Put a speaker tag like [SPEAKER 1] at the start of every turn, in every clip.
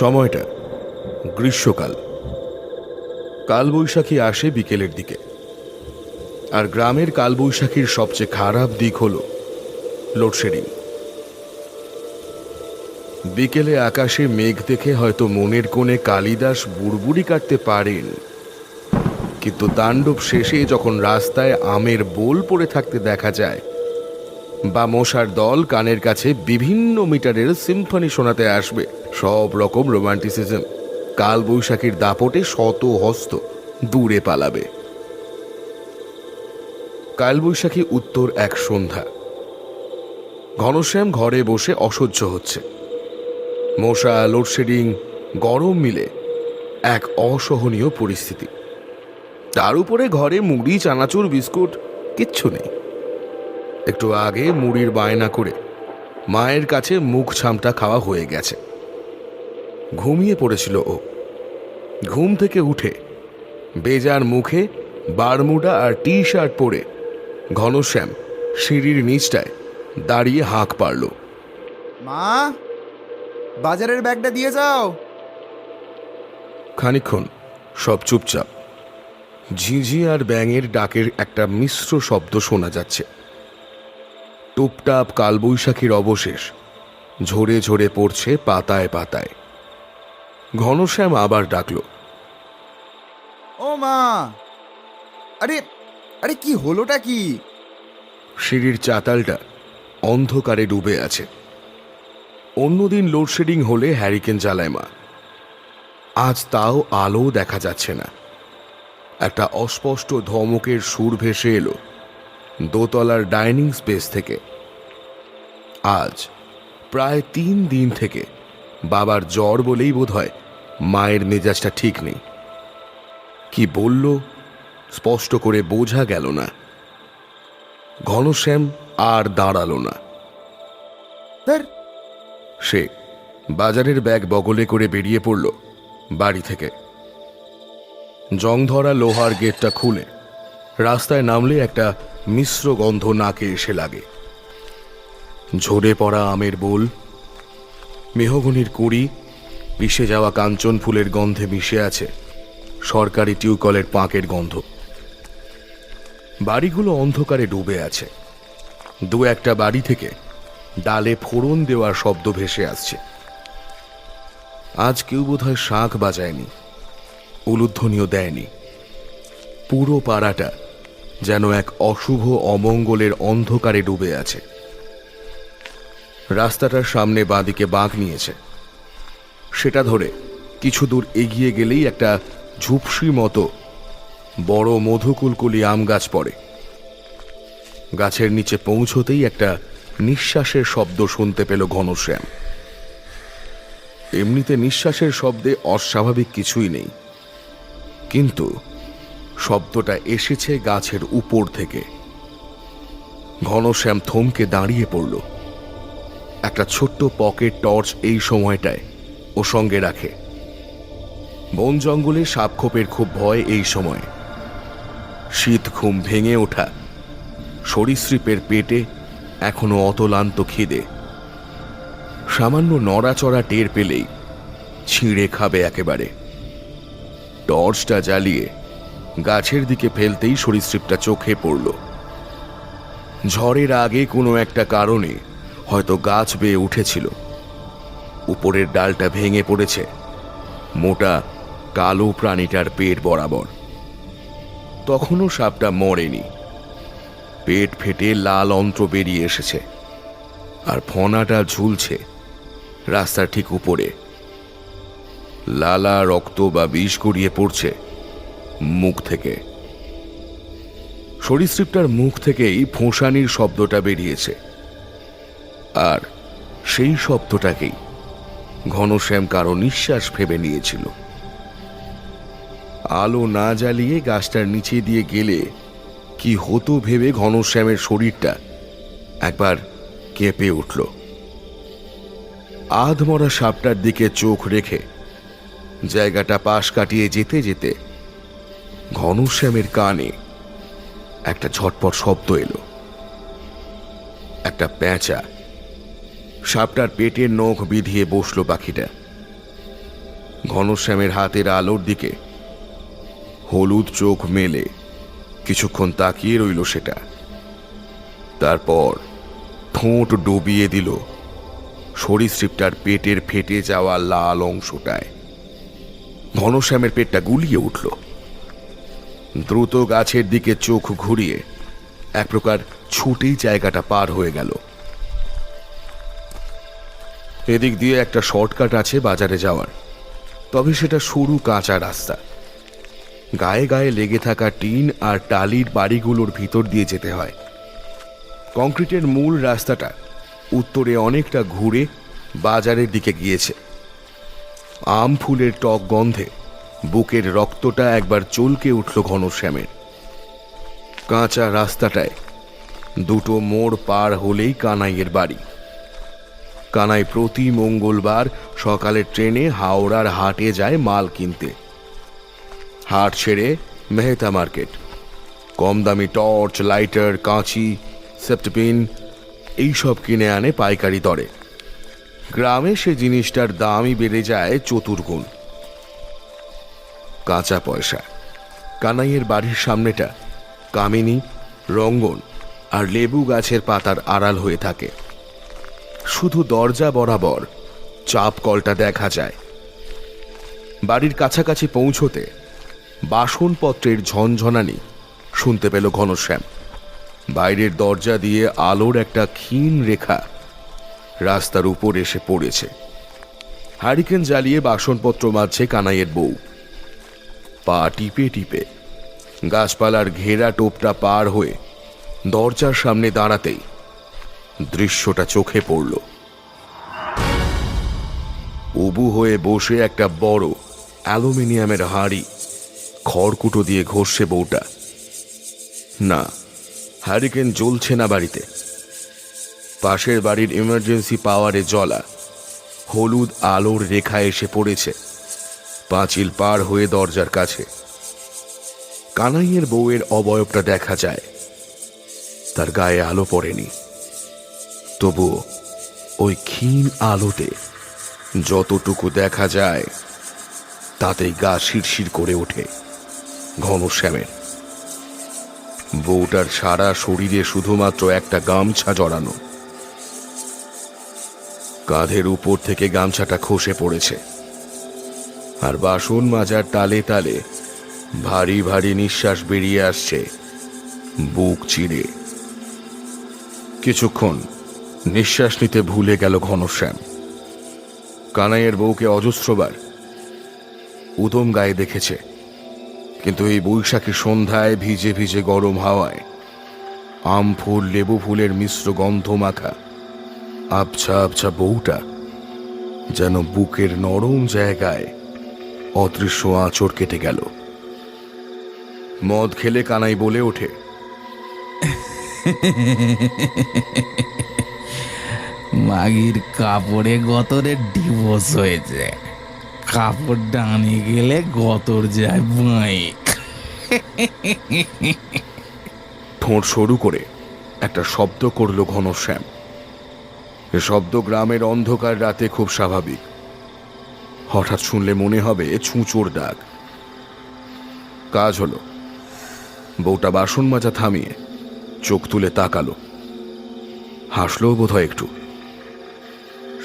[SPEAKER 1] সময়টা গ্রীষ্মকাল। কালবৈশাখী আসে বিকেলের দিকে। আর গ্রামের কালবৈশাখীর সবচেয়ে খারাপ দিক হল লোডশেডিং। বিকেলে আকাশে মেঘ দেখে হয়তো মনের কোণে কালিদাস বুড়বুড়ি কাটতে পারেন, কিন্তু তাণ্ডব শেষে যখন রাস্তায় আমের বোল পড়ে থাকতে দেখা যায় বা মশার দল কানের কাছে বিভিন্ন মিটারের সিম্ফনি শোনাতে আসবে, সব রকম রোমান্টিসিজম কালবৈশাখীর দাপটে শত হস্ত দূরে পালাবে। কালবৈশাখী উত্তর এক সন্ধ্যা। ঘনশ্যাম ঘরে বসে অসহ্য হচ্ছে। মশা, লোডশেডিং, গরম মিলে এক অসহনীয় পরিস্থিতি। তার উপরে ঘরে মুড়ি, চানাচুর, বিস্কুট কিচ্ছু নেই। একটু আগে মুড়ির বায়না করে মায়ের কাছে মুখ ছামটা খাওয়া হয়ে গেছে। ঘুমিয়ে পড়েছিল ও। ঘুম থেকে উঠে বেজার মুখে বারমুডা আর টি শার্ট পরে ঘনশ্যাম সিঁড়ির নিচটায় দাঁড়িয়ে হাঁক পারল,
[SPEAKER 2] মা, বাজারের ব্যাগটা দিয়ে যাও।
[SPEAKER 1] খানিকক্ষণ সব চুপচাপ। ঝিঝি আর ব্যাঙের ডাকের একটা মিশ্র শব্দ শোনা যাচ্ছে। টুপটাপ কালবৈশাখীর অবশেষ ঝরে ঝরে পড়ছে পাতায় পাতায়। ঘনশ্যাম আবার ডাকল,
[SPEAKER 2] ও মা, আরে আরে কি হলোটা কি?
[SPEAKER 1] সিঁড়ির চাতালটা অন্ধকারে ডুবে আছে। অন্যদিন লোডশেডিং হলে হ্যারিকেন জ্বালায় মা। আজ তাও আলো দেখা যাচ্ছে না। একটা অস্পষ্ট ধমকের সুর ভেসে এলো দোতলার ডাইনিং স্পেস থেকে। আজ প্রায় 3 দিন থেকে বাবার জ্বর বলেই বোধহয় মায়ের মেজাজটা ঠিক নেই। কি বলল স্পষ্ট করে বোঝা গেল না। ঘনশ্যাম আর দাঁড়ালো না। সে বাজারের ব্যাগ বগলে করে বেরিয়ে পড়ল বাড়ি থেকে। জংধরা লোহার গেটটা খুলে রাস্তায় নামলে একটা মিশ্র গন্ধ নাকে এসে লাগে। ঝরে পড়া আমের বোল, মেহগনির কুড়ি, পিষে যাওয়া কাঞ্চন ফুলের গন্ধে মিশে আছে সরকারি টিউকলের পাঁকের গন্ধ। বাড়িগুলো অন্ধকারে ডুবে আছে। দু একটা বাড়ি থেকে ডালে ফোড়ন দেওয়ার শব্দ ভেসে আসছে। আজ কেউ বোধহয় শাঁখ বাজায়নি, উলুধ্বনিও দেয়নি। পুরো পাড়াটা যেন এক অশুভ অমঙ্গলের অন্ধকারে ডুবে আছে। রাস্তাটার সামনে বাঁদিকে বাঁক নিয়েছে। সেটা ধরে কিছু দূর এগিয়ে গেলেই একটা ঝুপসি মতো বড় মধুকুলকুলি আম গাছ পড়ে। গাছের নিচে পৌঁছতেই একটা নিঃশ্বাসের শব্দ শুনতে পেল ঘনশ্যাম। এমনিতে নিঃশ্বাসের শব্দে অস্বাভাবিক কিছুই নেই, কিন্তু শব্দটা এসেছে গাছের উপর থেকে। ঘনশ্যাম থমকে দাঁড়িয়ে পড়ল। একটা ছোট্ট পকেট টর্চ এই সময়টায় ও সঙ্গে রাখে। বন জঙ্গলে সাপখোপের খুব ভয় এই সময়। শীত ঘুম ভেঙে ওঠা সরীসৃপের পেটে এখনো অতলান্ত খিদে। সামান্য নড়াচড়া টের পেলেই ছিঁড়ে খাবে একেবারে। টর্চটা জ্বালিয়ে গাছের দিকে ফেলতেই সরীসৃপটা চোখে পড়ল। ঝড়ের আগে কোনো একটা কারণে হয়তো গাছ বেয়ে উঠেছিল। উপরের ডালটা ভেঙে পড়েছে মোটা কালো প্রাণীটার পেট বরাবর। তখনও সাপটা মরেনি। পেট ফেটে লাল অন্ত্র বেরিয়ে এসেছে, আর ফনাটা ঝুলছে রাস্তার ঠিক উপরে। লালা, রক্ত বা বিষ গড়িয়ে পড়ছে মুখ থেকে। সরীসৃপটার মুখ থেকেই ফোঁসানির শব্দটা বেরিয়েছে, আর সেই শব্দটাকেই ঘনশ্যাম কারো নিঃশ্বাস ভেবে নিয়েছিল। আলো না জ্বালিয়ে গাছটার নিচে দিয়ে গেলে কি হতো ভেবে ঘনশ্যামের শরীরটা একবার কেঁপে উঠল। আধমরা সাপটার দিকে চোখ রেখে জায়গাটা পাশ কাটিয়ে যেতে যেতে ঘনশ্যামের কানে একটা ঝটপট শব্দ এলো। একটা প্যাঁচা সাপটার পেটের নখ বিধিয়ে বসলো পাখিটা। ঘনশ্যামের হাতের আলোর দিকে হলুদ চোখ মেলে কিছুক্ষণ তাকিয়ে রইল সেটা। তারপর ঠোঁট ডুবিয়ে দিল সরীসৃপটার পেটের ফেটে যাওয়া লাল অংশটায়। ঘনশ্যামের পেটটা গুলিয়ে উঠল। দ্রুত গাছের দিকে চোখ ঘুরিয়ে এক প্রকার ছুটেই জায়গাটা পার হয়ে গেল। এদিক দিয়ে একটা শর্টকাট আছে বাজারে যাওয়ার, তবে সেটা সরু কাঁচা রাস্তা। গায়ে গায়ে লেগে থাকা টিন আর টালির বাড়িগুলোর ভিতর দিয়ে যেতে হয়। কংক্রিটের মূল রাস্তাটা উত্তরে অনেকটা ঘুরে বাজারের দিকে গিয়েছে। আম ফুলের টক গন্ধে বুকের রক্তটা একবার চলকে উঠল ঘনশ্যামের। কাঁচা রাস্তাটায় দুটো মোড় পার হলেই কানাইয়ের বাড়ি। কানাই প্রতি মঙ্গলবার সকালের ট্রেনে হাওড়ার হাটে যায় মাল কিনতে। হাট ছেড়ে মেহতা মার্কেট, কম দামি টর্চ, লাইটার, কাঁচি, সেপ্টপিন এইসব কিনে আনে পাইকারি দরে। গ্রামে সে জিনিসটার দামই বেড়ে যায় চতুর্গুণ। কাঁচা পয়সা। কানাইয়ের বাড়ির সামনেটা কামিনী, রঙ্গন আর লেবু গাছের পাতার আড়াল হয়ে থাকে। শুধু দরজা বরাবর চাপ কলটা দেখা যায়। বাড়ির কাছাকাছি পৌঁছতে বাসনপত্রের ঝনঝনানি শুনতে পেল ঘনশ্যাম। বাইরের দরজা দিয়ে আলোর একটা ক্ষীণ রেখা রাস্তার উপর এসে পড়েছে। হারিকেন জ্বালিয়ে বাসনপত্র মাজছে কানাইয়ের বউ। পা টিপে টিপে গাছপালার ঘেরা টোপটা পার হয়ে দরজার সামনে দাঁড়াতেই দৃশ্যটা চোখে পড়ল। উবু হয়ে বসে একটা বড় অ্যালুমিনিয়ামের হাঁড়ি খড়কুটো দিয়ে ঘষছে বউটা। না, হ্যারিকেন জ্বলছে না বাড়িতে। পাশের বাড়ির ইমার্জেন্সি পাওয়ারে জ্বলা হলুদ আলোর রেখা এসে পড়েছে পাঁচিল পার হয়ে দরজার কাছে। কানাইয়ের বউয়ের অবয়বটা দেখা যায়, তার গায়ে আলো পড়েনি। তবুও ওই ক্ষীণ আলোতে যতটুকু দেখা যায় তাতেই গা শিরশির করে ওঠে ঘনশ্যামের। বউটার সারা শরীরে শুধুমাত্র একটা গামছা জড়ানো। কাঁধের উপর থেকে গামছাটা খসে পড়েছে, আর বাসন মাজার তালে তালে ভারী ভারী নিঃশ্বাস বেরিয়ে আসছে বুক চিরে। কিছুক্ষণ নিঃশ্বাস নিতে ভুলে গেল ঘনশ্যাম। কানাইয়ের বউকে অজস্রবার উদম গায়ে দেখেছে, কিন্তু এই বৈশাখী সন্ধ্যায় ভিজে ভিজে গরম হাওয়ায় আম ফুল, লেবু ফুলের মিশ্র গন্ধ মাখা আবছা আবছা বউটা যেন বুকের নরম জায়গায় অদৃশ্য আঁচড় কেটে গেল। মদ খেলে কানাই বলে ওঠে,
[SPEAKER 3] মাগির কাপড়ে গতরে ডিভোর্স হয়েছে, কাপড় ডানে গেলে গতর যায় বাঁয়ে।
[SPEAKER 1] ঠোঁট সরু করে একটা শব্দ করল ঘনশ্যাম। এ শব্দ গ্রামের অন্ধকার রাতে খুব স্বাভাবিক। হঠাৎ শুনলে মনে হবে ছুঁচোর ডাক। কাজ হলো। বউটা বাসন মাজা থামিয়ে চোখ তুলে তাকালো, হাসলো বোধহয় একটু।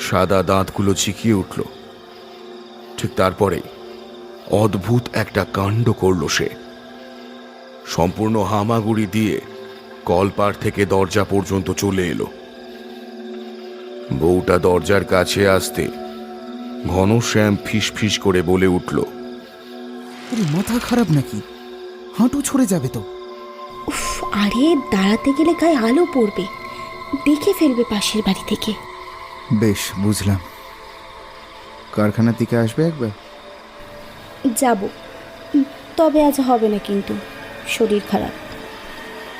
[SPEAKER 1] সাদা দাঁতগুলো চিকিয়ে উঠল। ঠিক তারপরেই অদ্ভুত একটা কাণ্ড করল সে। সম্পূর্ণ হামাগুড়ি দিয়ে কলপার থেকে দরজা পর্যন্ত চলে এলো। বউটা দরজার কাছে আসতে ঘনশ্যাম ফিস ফিস করে বলে উঠল,
[SPEAKER 2] মাথা খারাপ নাকি? হাঁটু ছড়ে যাবে তো।
[SPEAKER 4] উফ, আরে দাঁড়াতে গেলে গায়ে আলো পড়বে, দেখে ফেলবে পাশের বাড়ি থেকে।
[SPEAKER 2] বেশ, বুঝলাম। কারখানার দিকে আসবে একবার?
[SPEAKER 4] যাব, তবে আজ হবে না, কিন্তু শরীর খারাপ।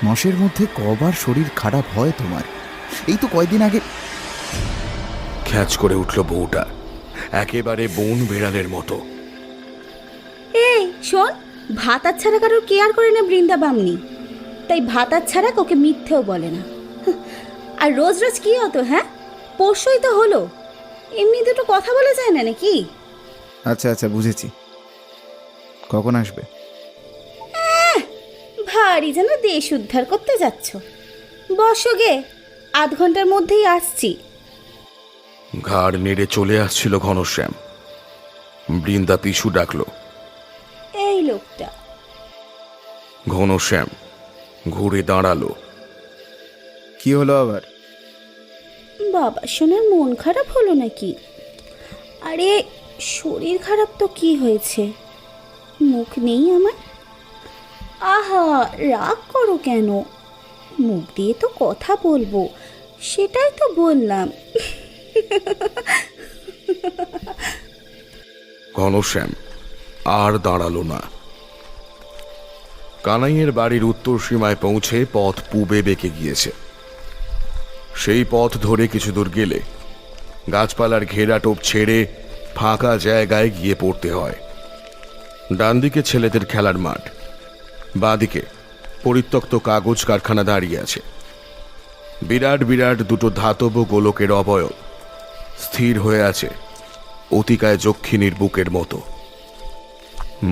[SPEAKER 2] মাসের মধ্যে কবার শরীর খারাপ হয় তোমার? এই তো কয়দিন আগে।
[SPEAKER 1] খ্যাচ করে উঠল বউটা, একেবারে বন বেড়ালের মতো।
[SPEAKER 4] এই শোন, ভাতার ছাড়া কারোর কেয়ার করে না বৃন্দা বামনি, তাই ভাতার ছাড়া ওকে মিথ্যেও বলে না। আর রোজ রোজ কি হতো? হ্যাঁ, পরশুই তো হলো। এমনি দুটো কথা বলা যায় না নাকি?
[SPEAKER 2] আচ্ছা আচ্ছা, বুঝেছি। কখন আসবে?
[SPEAKER 4] ভারী যেন দেশ উদ্ধার করতে যাচ্ছ। বসো গে, আধ ঘন্টার মধ্যেই আসছি।
[SPEAKER 1] ঘাড় নেড়ে চলে আসছিল ঘনশ্যাম। বৃন্দা পিছু ডাকলো।
[SPEAKER 4] এই লোকটা।
[SPEAKER 1] ঘনশ্যাম ঘুরে দাঁড়ালো।
[SPEAKER 2] কি হলো আবার?
[SPEAKER 4] বাবা শোনার মন খারাপ হলো নাকি? আরে শরীর খারাপ তো কি হয়েছে? মুখ নেই আমার? আহা, রাগ করো কেন? মুখ দিয়ে তো কথা বলবো, সেটাই তো বললাম।
[SPEAKER 1] ঘনশ্যাম আর দাঁড়ালো না। কানাইয়ের বাড়ির উত্তর সীমায় পৌঁছে পথ পূবে বেঁকে গিয়েছে। সেই পথ ধরে কিছু দূর গেলে গাছপালার ঘেরাটোপ ছেড়ে ফাঁকা জায়গায় গিয়ে পড়তে হয়। ডান দিকে ছেলেদের খেলার মাঠ, বাঁদিকে পরিত্যক্ত কাগজ কারখানা দাঁড়িয়ে আছে। বিরাট বিরাট দুটো ধাতব গোলকের অবয়ব স্থির হয়ে আছে অতিকায় যক্ষিণীর বুকের মতো।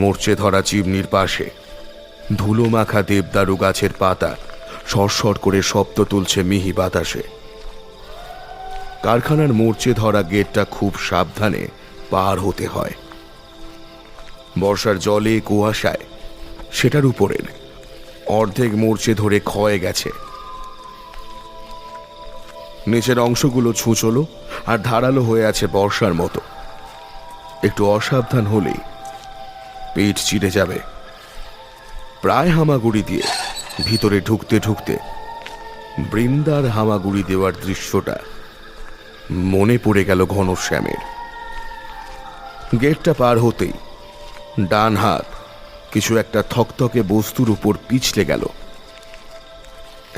[SPEAKER 1] মরচে ধরা চিমনির পাশে ধুলো মাখা দেবদারু গাছের পাতা সরসর করে শব্দ তুলছে মিহি বাতাসে। কারখানার মরচে ধরা গেটটা খুব সাবধানে পার হতে হয়। বর্ষার জলে কুয়াশায় সেটার উপরের অর্ধেক মরচে ধরে ক্ষয়ে গেছে। নিচের অংশগুলো ছুঁচলো আর ধারালো হয়ে আছে বর্ষার মতো। একটু অসাবধান হলেই পেট চিড়ে যাবে। প্রায় হামাগুড়ি দিয়ে ভিতরে ঢুকতে ঢুকতে বৃন্দার হামাগুড়ি দেওয়ার দৃশ্যটা মনে পড়ে গেল ঘনশ্যামের। গেটটা পার হতেই ডান হাত কিছু একটা থকথকে বস্তুর উপর পিছলে গেল।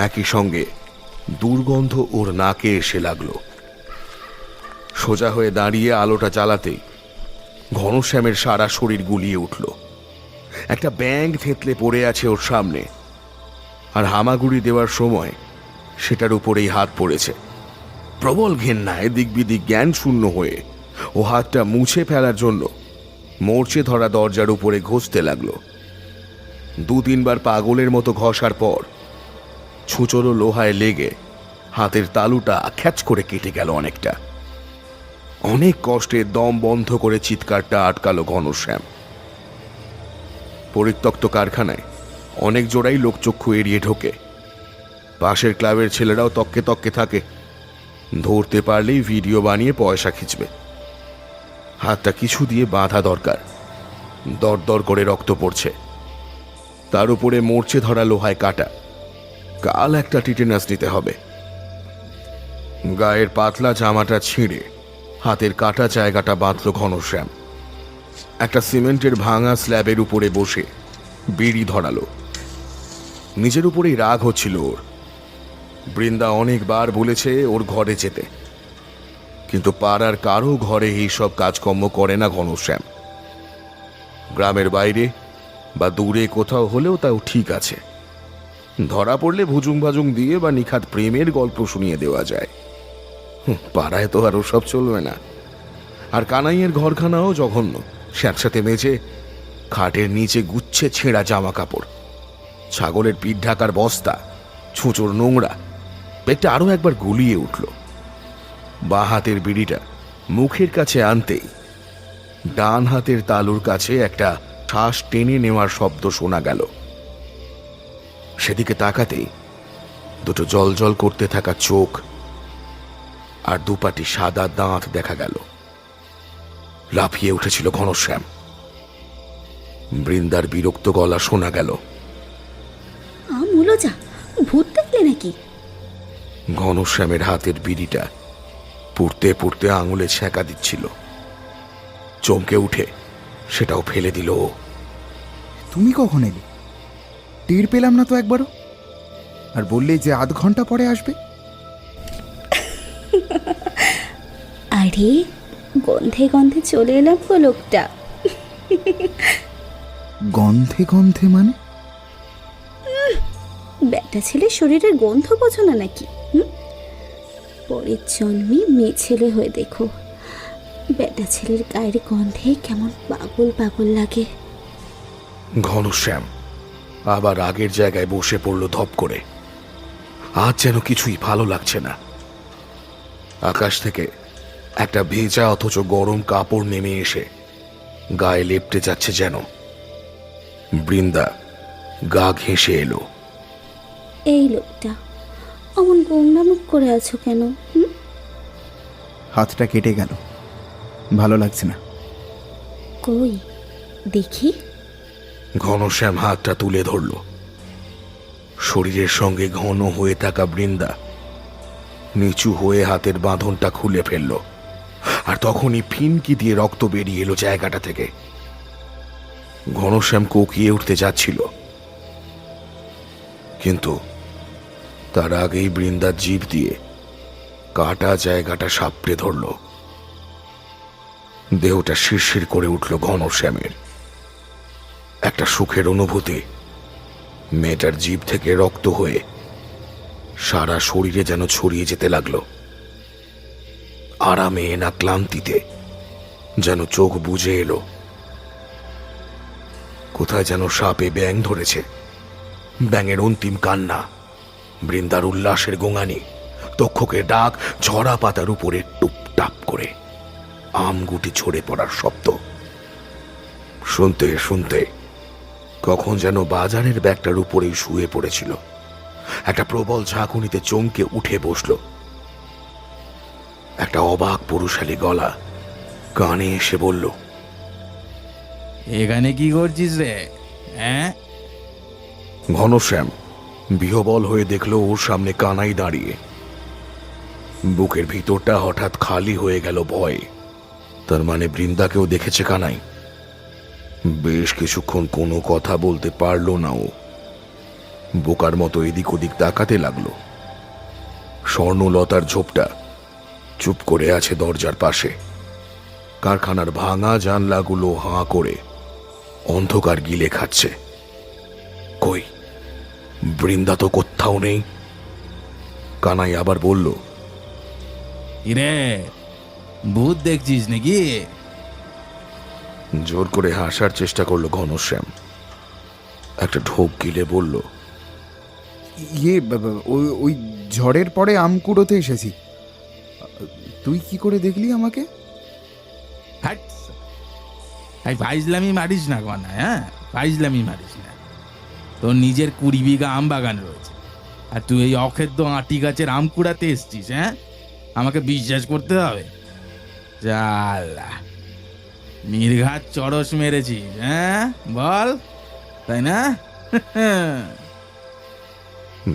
[SPEAKER 1] একই সঙ্গে দুর্গন্ধ ওর নাকে এসে লাগলো। সোজা হয়ে দাঁড়িয়ে আলোটা জ্বালাতেই ঘনশ্যামের সারা শরীর গুলিয়ে উঠল। একটা ব্যাঙ থেঁতলে পড়ে আছে ওর সামনে, আর হামাগুড়ি দেওয়ার সময় সেটার উপরেই হাত পড়েছে। প্রবল ঘেন্নায় দিক বিদিক জ্ঞান শূন্য হয়ে ও হাতটা মুছে ফেলার জন্য মরচে ধরা দরজার উপরে ঘষতে লাগলো। 2-3 বার পাগলের মতো ঘষার পর ছুঁচোরো লোহায় লেগে হাতের তালুটা খ্যাচ করে কেটে গেল অনেকটা। অনেক কষ্টে দম বন্ধ করে চিৎকারটা আটকালো ঘনশ্যাম। পরিত্যক্ত কারখানায় অনেক জোড়াই লোকচক্ষু এড়িয়ে ঢোকে। পাশের ক্লাবের ছেলেরাও তককে তককে থাকে, ধরতে পারলেই ভিডিও বানিয়ে পয়সা খিঁচবে। হাতটা কিছু দিয়ে বাঁধা দরকার। দরদর করে রক্ত পড়ছে, তার উপরে মরচে ধরা লোহায় কাটা। কাল একটা টিটেনাস নিতে হবে। গায়ের পাতলা জামাটা ছিঁড়ে হাতের কাটা জায়গাটা বাঁধল ঘনশ্যাম। একটা সিমেন্টের ভাঙা স্ল্যাবের উপরে বসে বিড়ি ধরালো। নিজের উপরেই রাগ হচ্ছিল ওর। বৃন্দা অনেকবার বলেছে ওর ঘরে যেতে, কিন্তু পাড়ার কারো ঘরে এইসব কাজকর্ম করে না ঘনশ্যাম। গ্রামের বাইরে বা দূরে কোথাও হলেও তাও ঠিক আছে, ধরা পড়লে ভুজুং ভাজুং দিয়ে বা নিখাত প্রেমের গল্প শুনিয়ে দেওয়া যায়। পাড়ায় তো আর ওসব চলবে না। আর কানাইয়ের ঘরখানাও জঘন্য। স্যাঁতস্যাঁতে মেঝে, খাটের নিচে গুচ্ছে ছেঁড়া জামা কাপড়, ছাগলের পিঠ ঢাকার বস্তা, ছুঁচোর নোংরা। পেটটা আরো একবার গুলিয়ে উঠল। বাঁ হাতের বিড়িটা মুখের কাছে আনতেই ডান হাতের তালুর কাছে একটা শ্বাস টেনে নেওয়ার শব্দ শোনা গেল। সেদিকে তাকাতেই দুটো জলজল করতে থাকা চোখ আর দুপাটি সাদা দাঁত দেখা গেল। লাফিয়ে উঠেছিল ঘনশ্যাম। বৃন্দার বিরক্ত গলা শোনা গেল,
[SPEAKER 4] আমুলো যা, ভূত দেখলে নাকি?
[SPEAKER 1] ঘনশ্যামের হাতের বিড়িটা পুড়তে পুড়তে আঙুলে ছ্যাঁকা দিচ্ছিল। চমকে উঠে সেটাও ফেলে দিল।
[SPEAKER 2] তুমি কখন এলে? টের পেলাম না তো একবারও। আর বললে যে আধ ঘন্টা পরে আসবে।
[SPEAKER 4] আরে গন্ধে গন্ধে চলে এলাম গো লোকটা।
[SPEAKER 2] গন্ধে গন্ধে মানে?
[SPEAKER 4] ব্যাটা ছেলে শরীরের গন্ধ বোঝো না নাকি? পরের জন্মে মেয়ে ছেলে হয়ে দেখো, বেটা ছেলের গায়ের গন্ধে কেমন পাগল পাগল লাগে।
[SPEAKER 1] ঘনশ্যাম আবার আগের জায়গায় বসে পড়ল ধপ করে। আজ যেন কিছুই ভালো লাগছে না। আকাশ থেকে একটা ভেজা অথচ গরম কাপড় নেমে এসে গায়ে লেপটে যাচ্ছে যেন। বৃন্দা গা ঘেঁষে এলো।
[SPEAKER 4] এই লোকটা অমন গোমরা মুখ করে আছো কেন?
[SPEAKER 2] হাতটা কেটে গেল, ভালো লাগছে না।
[SPEAKER 4] কই দেখি।
[SPEAKER 1] ঘনশ্যাম হাতটা তুলে ধরল। শরীরের সঙ্গে ঘন হয়ে থাকা বৃন্দা নিচু হয়ে হাতের বাঁধনটা খুলে ফেলল, আর তখনই ফিনকি দিয়ে রক্ত বেরিয়ে এলো জায়গাটা থেকে। ঘনশ্যাম কোকিয়ে উঠতে যাচ্ছিল, কিন্তু তার আগেই বৃন্দার জিভ দিয়ে কাটা জায়গাটা সাপড়ে ধরল। দেহটা শিরশির করে উঠল ঘনশ্যামের। একটা সুখের অনুভূতি মেয়েটার জিভ থেকে রক্ত হয়ে সারা শরীরে যেন ছড়িয়ে যেতে লাগলো। আরামে না ক্লান্তিতে যেন চোখ বুজে এলো। কোথায় যেন সাপে ব্যাঙ ধরেছে। ব্যাঙের অন্তিম কান্না, বৃন্দার উল্লাসের গোঙানি, তক্ষকের ডাক, ঝরা পাতার উপরে টুপটাপ করে আমগুটি ঝরে পড়ার শব্দ। শুনতে শুনতে কখন যেন বাজারের ব্যাগটার উপরেই শুয়ে পড়েছিল। একটা প্রবল ঝাঁকুনিতে চমকে উঠে বসল। একটা অবাক পুরুষালী গলা কানে এসে বলল,
[SPEAKER 3] এখানে কি করছিস রে? হ্যাঁ?
[SPEAKER 1] ঘনশ্যাম বিহবল হয়ে দেখল ওর সামনে কানাই দাঁড়িয়ে। বুকের ভিতরটা হঠাৎ খালি হয়ে গেল ভয়ে। তার মানে বৃন্দাকেও দেখেছে কানাই। বেশ কিছুক্ষণ কোনো কথা বলতে পারল না ও। বোকার মতো এদিক ওদিক তাকাতে লাগলো। স্বর্ণলতার ঝোপটা চুপ করে আছে দরজার পাশে। কারখানার ভাঙা জানলাগুলো হাঁ করে অন্ধকার গিলে খাচ্ছে। কই, বৃন্দা তো কোথাও নেই। কানাই আবার বলল,
[SPEAKER 3] ইরে, ভূত দেখছিস নাকি?
[SPEAKER 1] জোর করে হাসার চেষ্টা করলো ঘনশ্যাম। একটা ঢোক গিলে বলল,
[SPEAKER 2] ইয়ে ওই ঝড়ের পরে আম কুড়োতে এসেছি। তুই কি করে দেখলি আমাকে?
[SPEAKER 3] হাট! এই ফাইজলামি মারিস না কানা, হ্যাঁ? ফাইজলামি মারিস না। তোর নিজের 20 বিঘা আম বাগান রয়েছে, আর তুই এই অখেদ্য আটি গাছের আম কুড়াতে এসছিস? হ্যাঁ, আমাকে বিশ্বাস করতে হবে? জালা, নির্ঘাত চড়স মেরেছিস, হ্যাঁ? বল, তাই না?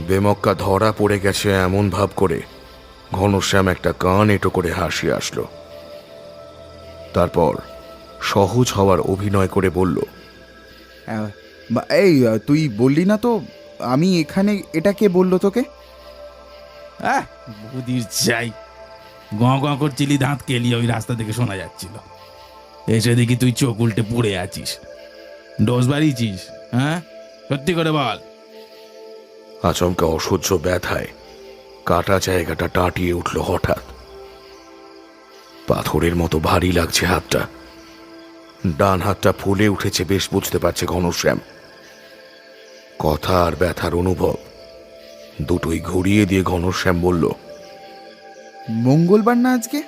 [SPEAKER 1] বেমক্কা ধরা পড়ে গেছে এমন ভাব করে ঘনশ্যাম একটা কান এঁটো করে হাসি আসলো। তারপর সহজ হওয়ার অভিনয় করে বলল,
[SPEAKER 2] এই তুই বললি না তো আমি এখানে, এটা কে বললো তোকে?
[SPEAKER 3] বুদির চাই, গঁ গঁ করছিলি, দাঁত কেলিয়ে ওই রাস্তা থেকে শোনা যাচ্ছিল। এসে দেখি তুই চোখ উল্টে পড়ে আছিস। ডোজ বাড়িয়েছিস? হ্যাঁ, সত্যি করে বল।
[SPEAKER 1] আচমকা অসহ্য ব্যথায় কাটা জায়গাটা টাটিয়ে উঠল হঠাৎ। পাথরের মতো ভারী লাগছে হাতটা। ডান হাতটা ফুলে উঠেছে বেশ বুঝতে পারছে ঘনশ্যাম। কথা আর ব্যথার অনুভব দুটোই ঘুরিয়ে দিয়ে ঘনশ্যাম বলল,
[SPEAKER 2] মঙ্গলবার না আজকে?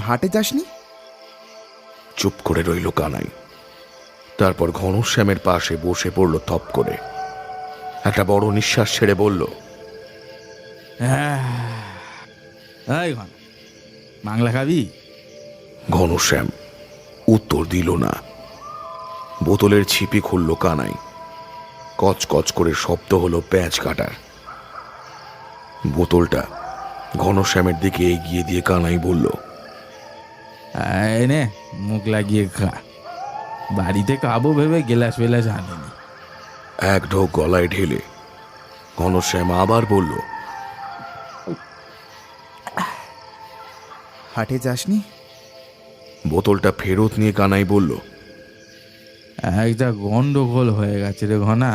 [SPEAKER 2] হাটে যাসনি?
[SPEAKER 1] চুপ করে রইল কানাই। তারপর ঘনশ্যামের পাশে বসে পড়ল থপ করে। একটা বড় নিঃশ্বাস ছেড়ে বলল,
[SPEAKER 3] এই ঘন, বাংলা খাবি?
[SPEAKER 1] ঘনশ্যাম উত্তর দিল না। বোতলের ছিপি খুলল কানাই। কচকচ করে শব্দ হলো প্যাঁচ কাটার। বোতলটা ঘনশ্যামের দিকে এগিয়ে দিয়ে কানাই বলল,
[SPEAKER 3] নে, মুখ লাগিয়ে খা। বাড়িতে খাবো ভেবে গেলাস ফেলাস আনেনি।
[SPEAKER 1] এক ঢোক গলায় ঢেলে ঘনশ্যাম আবার বলল,
[SPEAKER 2] হাটে যাসনি?
[SPEAKER 1] বোতলটা ফেরত নিয়ে কানাই বলল,
[SPEAKER 3] একটা গন্ডগোল হয়ে গেছে রে ঘনা।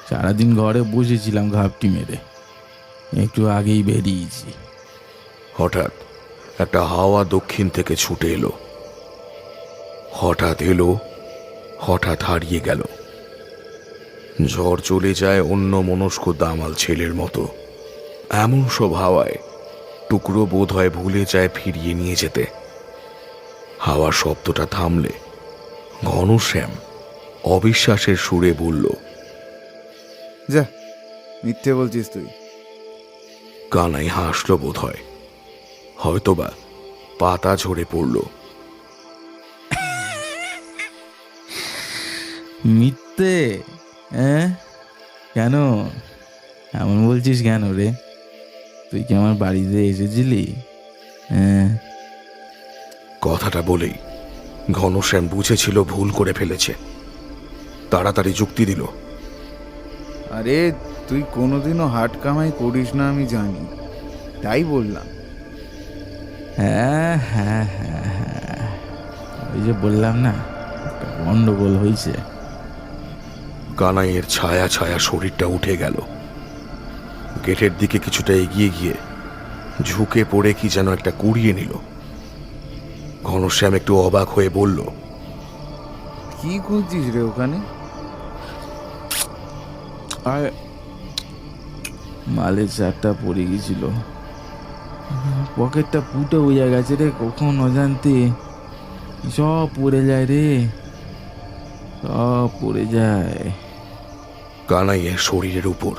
[SPEAKER 3] সারাদিন ঘরে বসেছিলাম ঘাপটি মেরে, একটু আগেই বেরিয়েছি।
[SPEAKER 1] হঠাৎ একটা হাওয়া দক্ষিণ থেকে ছুটে এলো। হঠাৎ এলো, হঠাৎ হারিয়ে গেল। ঝড় চলে যায় অন্য মনস্ক দামাল ছেলের মতো। এমন সব হাওয়ায় টুকরো বোধ হয় ভুলে যায় ফিরিয়ে নিয়ে যেতে। হাওয়ার শব্দটা থামলে ঘনশ্যাম অবিশ্বাসের সুরে বলল,
[SPEAKER 2] যা, মিথ্যে বলছিস তুই।
[SPEAKER 1] কানাই হাসলো বোধ হয়, হয়তোবা পাতা ঝরে পড়ল।
[SPEAKER 3] মিথ্যে? হ্যাঁ, কেন এমন বলছিস কেন রে? তুই কি আমার বাড়িতে এসেছিলি? হ্যাঁ।
[SPEAKER 1] কথাটা বলেই ঘনশ্যাম বুঝেছিল ভুল করে ফেলেছে। তাড়াতাড়ি যুক্তি দিল,
[SPEAKER 2] আরে তুই কোনোদিনও হাট কামাই করিস না আমি জানি, তাই বললাম।
[SPEAKER 3] হ্যাঁ হ্যাঁ হ্যাঁ হ্যাঁ, ওই যে বললাম না, একটা গন্ডগোল হয়েছে।
[SPEAKER 1] কানাইয়ের ছায়া ছায়া শরীরটা উঠে গেল। গেটের দিকে কিছুটা এগিয়ে গিয়ে ঝুঁকে পড়ে কি যেন একটা কুড়িয়ে নিল। ঘনশ্যাম একটু অবাক হয়ে বলল,
[SPEAKER 2] কি খুঁজছিস রে ওখানে?
[SPEAKER 3] আর মালের চারটা পড়ে গেছিল, পকেটটা ফুটে হয়ে গেছে রে, কখন অজান্তে সব পড়ে যায় রে, সব পড়ে যায়।
[SPEAKER 1] কানাইয়ের শরীরের উপর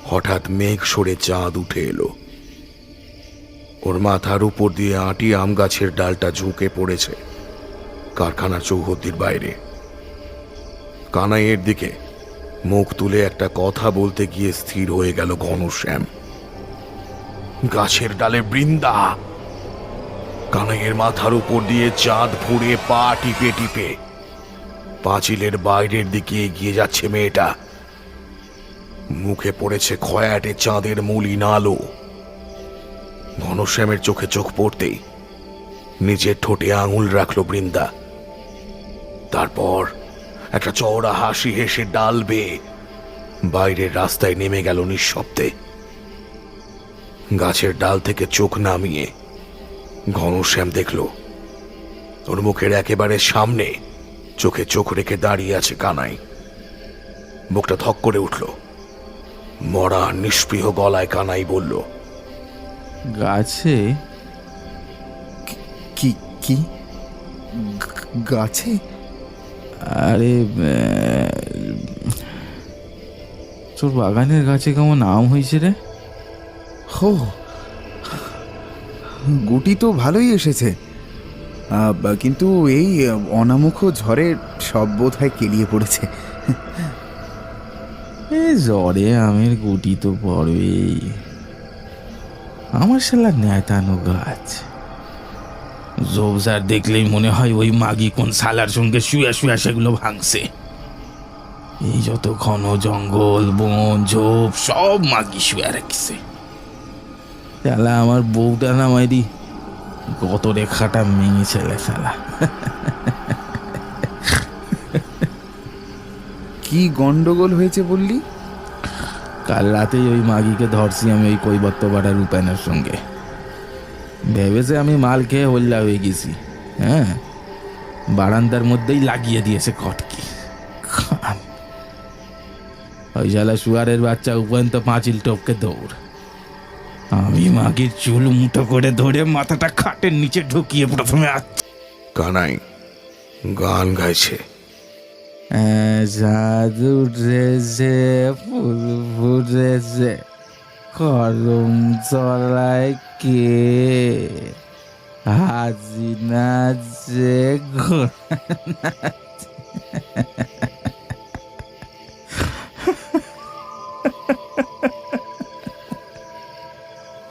[SPEAKER 1] হঠাৎ মেঘ সরে চাঁদ উঠে এলো। ওর মাথার উপর দিয়ে আঁটি আম গাছের ডালটা ঝুঁকে পড়েছে কারখানার চৌহদ্দির বাইরে। কানাইয়ের দিকে মুখ তুলে একটা কথা বলতে গিয়ে স্থির হয়ে গেল ঘনশ্যাম। গাছের ডালে বৃন্দা। কানাইয়ের মাথার উপর দিয়ে চাঁদ ফুঁড়ে পা টিপে টিপে পাঁচিলের বাইরের দিকে এগিয়ে যাচ্ছে মেয়েটা। মুখে পড়েছে খয়াটে চাঁদের মলিন আলো। ঘনশ্যামের চোখে চোখ পড়তেই নিজের ঠোঁটে আঙুল রাখলো বৃন্দা। তারপর একটা চওড়া হাসি হেসে ডাল বেয়ে বাইরের রাস্তায় নেমে গেল নিঃশব্দে। গাছের ডাল থেকে চোখ নামিয়ে ঘনশ্যাম দেখল ওর মুখের একেবারে সামনে চোখে চোখ রেখে দাঁড়িয়ে আছে কানাই। বুকটা ধক করে উঠল। মরা নিষ্পৃহ গলায় কানাই বলল,
[SPEAKER 3] গাছে?
[SPEAKER 2] কি কি গাছে?
[SPEAKER 3] আরে তোর বাগানের গাছে কেমন আম হয়েছে রে?
[SPEAKER 2] হো, গুটি তো ভালোই এসেছে, কিন্তু এই অনামুখ ঝড়ে সব বোধ হয় কেলিয়ে পড়েছে।
[SPEAKER 3] এই জ্বরে আমের গুটি তো পড়বেই। আমার শালা ন্যাতানো গাছ, জোবজার দেখলেই মনে হয় ওই মাগি কোন শালার সঙ্গে শুয়ে শুয়ে সেগুলো ভাঙছে। এই যত ঘন জঙ্গল বন ঝোপ সব মাগি শুয়ে রাখছে। শালা আমার বউটা না মাইরি গত রেখাটা মেঙে ছেলে শালা।
[SPEAKER 2] কি গন্ডগোল হয়েছে বললি?
[SPEAKER 3] কাল রাতেই ওই মাগিকে ধরছি আমি ওই কৈবর্তপাড়ার রূপায়ণের সঙ্গে। ভেবেছে আমি মাল খেয়ে হল্লা হয়ে গেছি। হ্যাঁ, বারান্দার মধ্যেই লাগিয়ে দিয়েছে কটকি। ওই শালা শুয়ারের বাচ্চা উপরন্ত পাঁচিল টপকে দৌড়। আমি মাগির চুল মুঠো করে ধরে মাথাটা খাটের নিচে ঢুকিয়ে প্রথমে
[SPEAKER 1] কানাই গান গাইছে,
[SPEAKER 3] জাদু উঠেছে ফুল ফুটেছে করম চলায় কে হাজি নাচে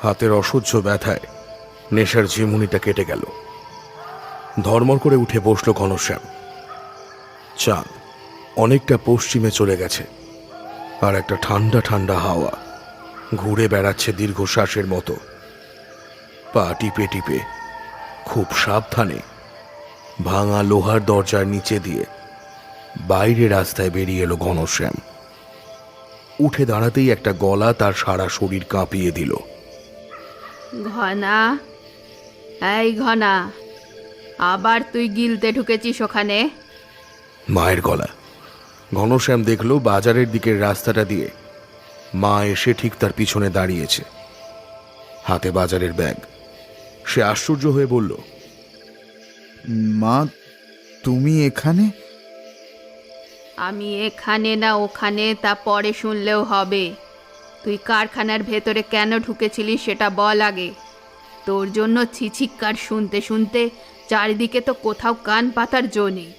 [SPEAKER 1] হাতের অসহ্য ব্যথায় নেশার ঝিমুনিটা কেটে গেল। ধর্মর করে উঠে বসলো ঘনশ্যাম। চাঁদ অনেকটা পশ্চিমে চলে গেছে, আর একটা ঠান্ডা ঠান্ডা হাওয়া ঘুরে বেড়াচ্ছে দীর্ঘশ্বাসের মতো। পা টিপে টিপে খুব সাবধানে ভাঙা লোহার দরজার নিচে দিয়ে বাইরে রাস্তায় বেরিয়ে এলো ঘনশ্যাম। উঠে দাঁড়াতেই একটা গলা তার সারা শরীর কাঁপিয়ে দিল।
[SPEAKER 5] ঘনা, এই ঘনা, আবার তুই গিলতে ঢুকেছিস ওখানে?
[SPEAKER 1] মায়ের গলা। ঘনশ্যাম দেখলো বাজারের দিকের রাস্তাটা দিয়ে মা এসে ঠিক তার পিছনে দাঁড়িয়েছে, হাতে বাজারের ব্যাগ। সে আশ্চর্য হয়ে বলল,
[SPEAKER 2] মা, তুমি এখানে?
[SPEAKER 5] আমি এখানে না ওখানে তা পরে শুনলেও হবে। তুই কারখানার ভেতরে কেন ঢুকেছিলিস সেটা বল আগে। তোর জন্য ছিছিক্কার শুনতে শুনতে চারিদিকে তো কোথাও কান পাতার জো নেই।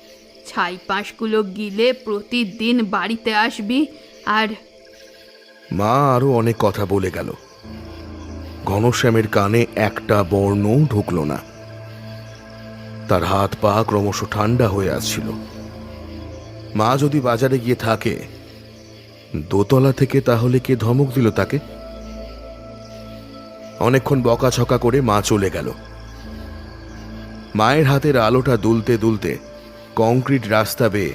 [SPEAKER 5] ছাই পাঁশগুলো গিলে প্রতিদিন বাড়িতে আসবি আর
[SPEAKER 1] মা আরো অনেক কথা বলে গেল। ঘনশ্যামের কানে একটা বর্ণও ঢুকল না। তার হাত পা ক্রমশ ঠান্ডা হয়ে আসছিল। মা যদি বাজারে গিয়ে থাকে, দোতলা থেকে তাহলে কে ধমক দিল তাকে? অনেকক্ষণ বকাছকা করে মা চলে গেল। মায়ের হাতের আলোটা দুলতে দুলতে কংক্রিট রাস্তা বেয়ে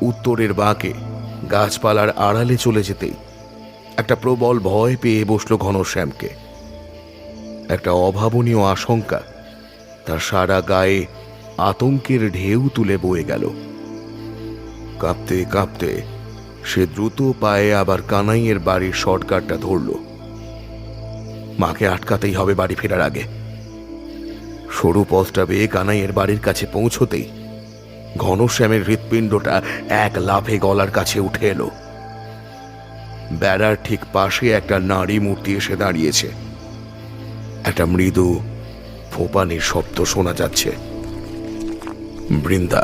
[SPEAKER 1] উত্তরের বাঁকে গাছপালার আড়ালে চলে যেতেই একটা প্রবল ভয় পেয়ে বসল ঘনশ্যামকে। একটা অভাবনীয় আশঙ্কা তার সারা গায়ে আতঙ্কের ঢেউ তুলে বয়ে গেল। কাঁপতে কাঁপতে সে দ্রুত পায়ে আবার কানাইয়ের বাড়ির শর্টকাটটা ধরল। মাকে আটকাতেই হবে বাড়ি ফেরার আগে। সরু পথটা বেয়ে কানাইয়ের বাড়ির কাছে পৌঁছতেই ঘনশ্যামের হৃৎপিণ্ডটা এক লাফে গলার কাছে উঠে এলো। বেড়ার ঠিক পাশে একটা নারী মূর্তি এসে দাঁড়িয়েছে। একটা মৃদু ফোঁপানির শব্দ শোনা যাচ্ছে। বৃন্দা।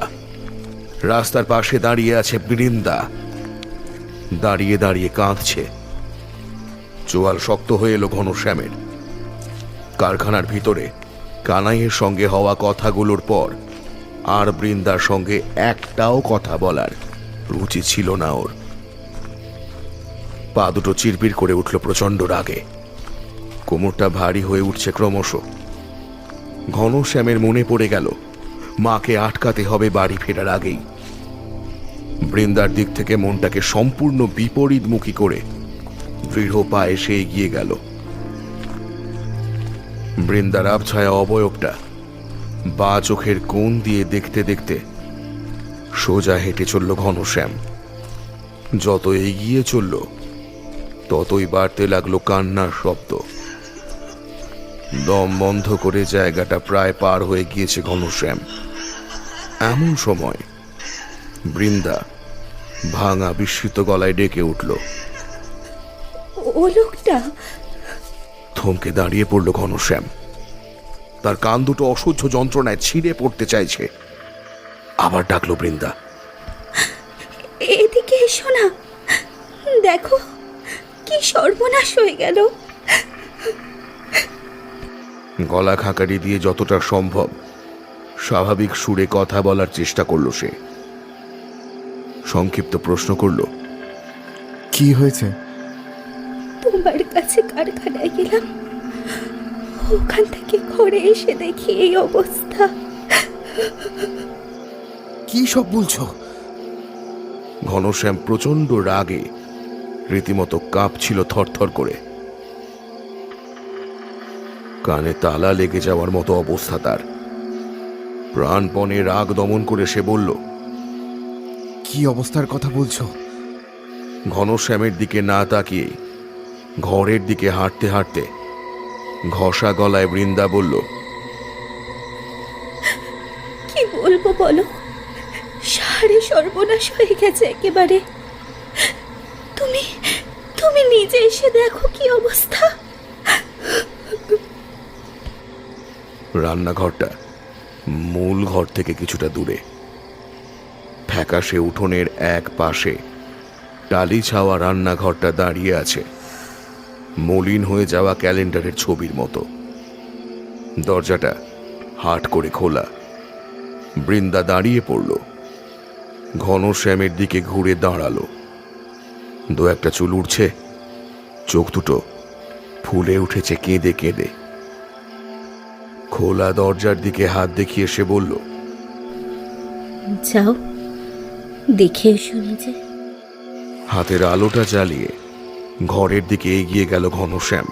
[SPEAKER 1] রাস্তার পাশে দাঁড়িয়ে আছে বৃন্দা। দাঁড়িয়ে দাঁড়িয়ে কাঁদছে। চোয়াল শক্ত হয়ে এলো ঘনশ্যামের। কারখানার ভিতরে কানাইয়ের সঙ্গে হওয়া কথাগুলোর পর আর বৃন্দার সঙ্গে একটাও কথা বলার রুচি ছিল না ওর। পা দুটো চিরবির করে উঠল প্রচন্ড রাগে। কোমরটা ভারী হয়ে উঠছে ক্রমশ। ঘনশ্যামের মনে পড়ে গেল মাকে আটকাতে হবে বাড়ি ফেরার আগেই। বৃন্দার দিক থেকে মনটাকে সম্পূর্ণ বিপরীতমুখী করে দৃঢ় পায়ে সে এগিয়ে গেল। বৃন্দার আবছায়া অবয়বটা বা চোখের কোণ দিয়ে দেখতে দেখতে সোজা হেঁটে চলল ঘনশ্যাম। যত এগিয়ে চলল ততই বাড়তে লাগলো কান্নার শব্দ। দম বন্ধ করে জায়গাটা প্রায় পার হয়ে গিয়েছে ঘনশ্যাম। এমন সময় বৃন্দা ভাঙা বিস্মিত গলায় ডেকে উঠল।
[SPEAKER 4] ও লোকটা।
[SPEAKER 1] থমকে দাঁড়িয়ে পড়ল ঘনশ্যাম। তার কান দুটো অসহ্য যন্ত্রণায় ছিঁড়ে পড়তে চাইছে। আবার ডাকলো বৃন্দা,
[SPEAKER 4] এদিকে এসো না, দেখো কি সর্বনাশ হয়ে গেল।
[SPEAKER 1] গলা খাকারি দিয়ে যতটা সম্ভব স্বাভাবিক সুরে কথা বলার চেষ্টা করল সে। সংক্ষিপ্ত প্রশ্ন করল,
[SPEAKER 2] কি হয়েছে?
[SPEAKER 4] তোমার কাছে কারখানায় গেলাম, ওখান থেকে ঘরে এসে দেখি এই অবস্থা।
[SPEAKER 2] কি সব বলছো?
[SPEAKER 1] ঘনশ্যাম প্রচন্ড রাগে রীতিমতো কাঁপছিল থরথর করে। কানে তালা লেগে যাওয়ার মতো অবস্থা তার। প্রাণপণে রাগ দমন করে সে বলল,
[SPEAKER 2] কি অবস্থার কথা বলছো?
[SPEAKER 1] ঘনশ্যামের দিকে না তাকিয়ে ঘরের দিকে হাঁটতে হাঁটতে ঘষা গলায় বৃন্দা বলল,
[SPEAKER 4] কি বলবো বলো, সারে সর্বনাশ হয়ে গেছে একেবারে। তুমি তুমি নিজে এসে দেখো কি অবস্থা।
[SPEAKER 1] রান্নাঘরটা মূল ঘর থেকে কিছুটা দূরে। ফ্যাকাশে উঠোনের এক পাশে টালি ছাওয়া রান্নাঘরটা দাঁড়িয়ে আছে মলিন হয়ে যাওয়া ক্যালেন্ডারের ছবির মতো। দরজাটা হাট করে খোলা। বৃন্দা দাঁড়িয়ে পড়ল। ঘনশ্যামের দিকে ঘুরে দাঁড়ালো। দু একটা চুল উঠছে, চোখ দুটো ফুলে উঠেছে কেঁদে কেঁদে। খোলা দরজার দিকে হাত দেখিয়ে সে বলল,
[SPEAKER 4] যাও দেখে এসো নিজে।
[SPEAKER 1] হাতের আলোটা জ্বালিয়ে ঘরের দিকে এগিয়ে গেল ঘনশ্যাম।